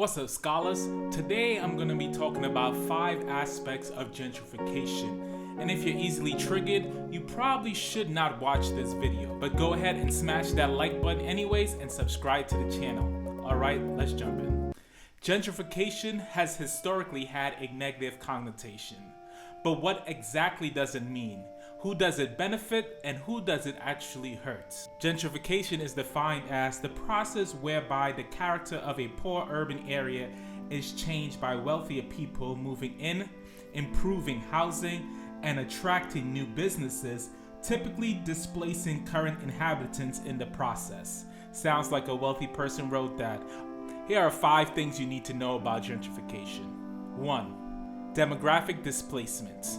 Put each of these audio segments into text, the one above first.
What's up, scholars? Today I'm going to be talking about 5 aspects of gentrification. And if you're easily triggered, you probably should not watch this video. But go ahead and smash that like button anyways and subscribe to the channel. Alright, let's jump in. Gentrification has historically had a negative connotation. But what exactly does it mean? Who does it benefit and who does it actually hurt? Gentrification is defined as the process whereby the character of a poor urban area is changed by wealthier people moving in, improving housing, and attracting new businesses, typically displacing current inhabitants in the process. Sounds like a wealthy person wrote that. Here are 5 things you need to know about gentrification. 1. Demographic displacement.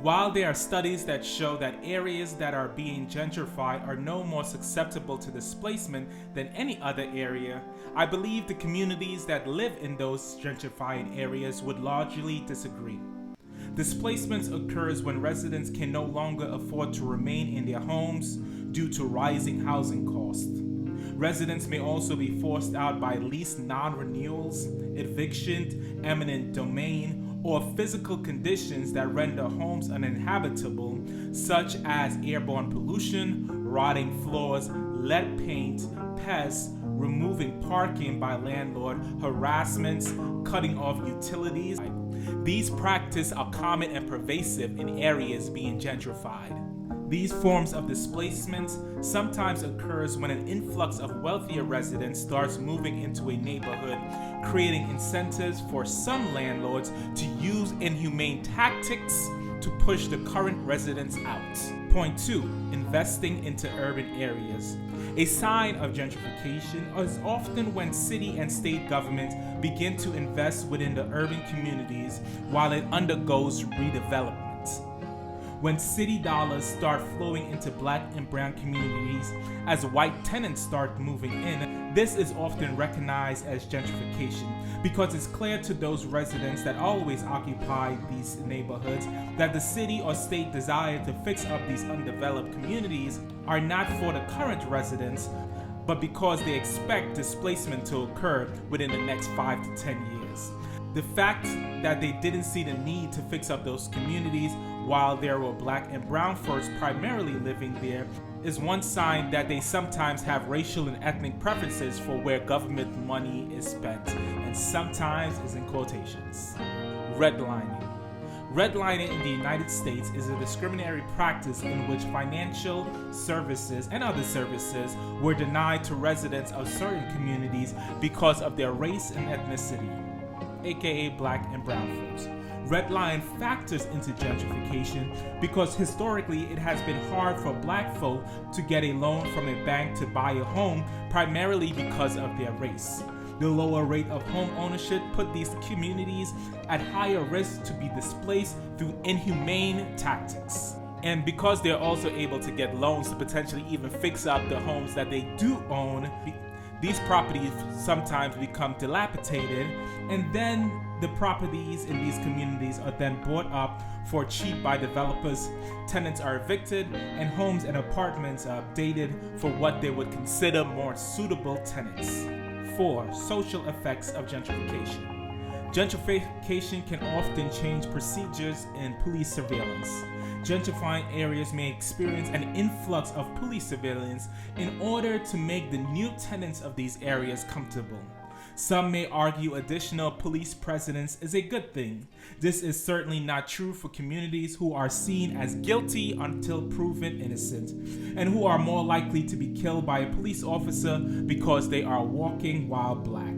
While there are studies that show that areas that are being gentrified are no more susceptible to displacement than any other area, I believe the communities that live in those gentrified areas would largely disagree. Displacement occurs when residents can no longer afford to remain in their homes due to rising housing costs. Residents may also be forced out by lease non-renewals, eviction, eminent domain, or physical conditions that render homes uninhabitable, such as airborne pollution, rotting floors, lead paint, pests, removing parking by landlord, harassments, cutting off utilities. These practices are common and pervasive in areas being gentrified. These forms of displacement sometimes occurs when an influx of wealthier residents starts moving into a neighborhood, creating incentives for some landlords to use inhumane tactics to push the current residents out. Point 2. Investing into urban areas. A sign of gentrification is often when city and state governments begin to invest within the urban communities while it undergoes redevelopment. When city dollars start flowing into black and brown communities as white tenants start moving in, this is often recognized as gentrification because it's clear to those residents that always occupy these neighborhoods that the city or state desire to fix up these undeveloped communities are not for the current residents, but because they expect displacement to occur within the next 5 to 10 years. The fact that they didn't see the need to fix up those communities while there were black and brown folks primarily living there is one sign that they sometimes have racial and ethnic preferences for where government money is spent, and sometimes is in quotations. Redlining. Redlining in the United States is a discriminatory practice in which financial services and other services were denied to residents of certain communities because of their race and ethnicity, aka black and brown folks. Redlining factors into gentrification because historically it has been hard for black folk to get a loan from a bank to buy a home, primarily because of their race. The lower rate of home ownership put these communities at higher risk to be displaced through inhumane tactics. And because they're also able to get loans to potentially even fix up the homes that they do own, these properties sometimes become dilapidated, and then the properties in these communities are then bought up for cheap by developers. Tenants are evicted, and homes and apartments are updated for what they would consider more suitable tenants. 4. Social effects of gentrification. Gentrification can often change procedures in police surveillance. Gentrifying areas may experience an influx of police surveillance in order to make the new tenants of these areas comfortable. Some may argue additional police presence is a good thing. This is certainly not true for communities who are seen as guilty until proven innocent, and who are more likely to be killed by a police officer because they are walking while black.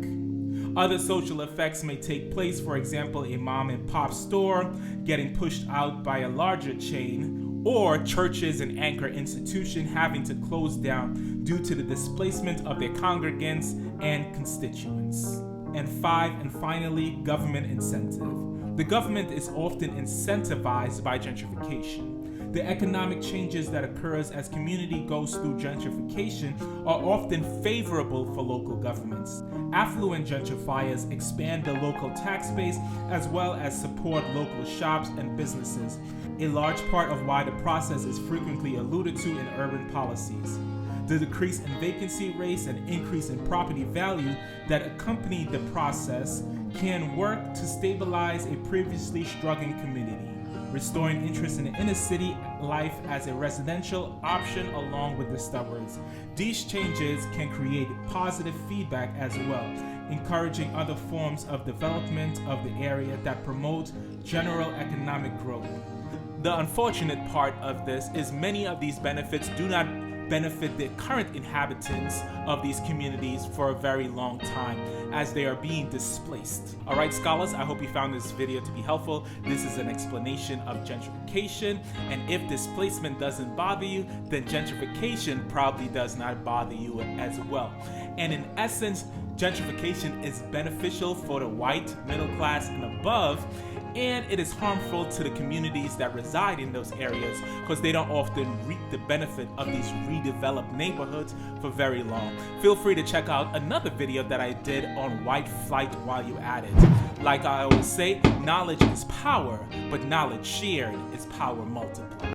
Other social effects may take place, for example, a mom and pop store getting pushed out by a larger chain, or churches and anchor institutions having to close down due to the displacement of their congregants and constituents. And 5, and finally, government incentive. The government is often incentivized by gentrification. The economic changes that occurs as community goes through gentrification are often favorable for local governments. Affluent gentrifiers expand the local tax base as well as support local shops and businesses, a large part of why the process is frequently alluded to in urban policies. The decrease in vacancy rates and increase in property value that accompany the process can work to stabilize a previously struggling community, restoring interest in the inner city life as a residential option along with the suburbs. These changes can create positive feedback as well, encouraging other forms of development of the area that promote general economic growth. The unfortunate part of this is many of these benefits do not benefit the current inhabitants of these communities for a very long time as they are being displaced. Alright scholars, I hope you found this video to be helpful. This is an explanation of gentrification, and if displacement doesn't bother you, then gentrification probably does not bother you as well. And in essence, gentrification is beneficial for the white, middle class, and above, and it is harmful to the communities that reside in those areas because they don't often reap the benefit of these redeveloped neighborhoods for very long. Feel free to check out another video that I did on white flight while you're at it. Like I always say, knowledge is power, but knowledge shared is power multiplied.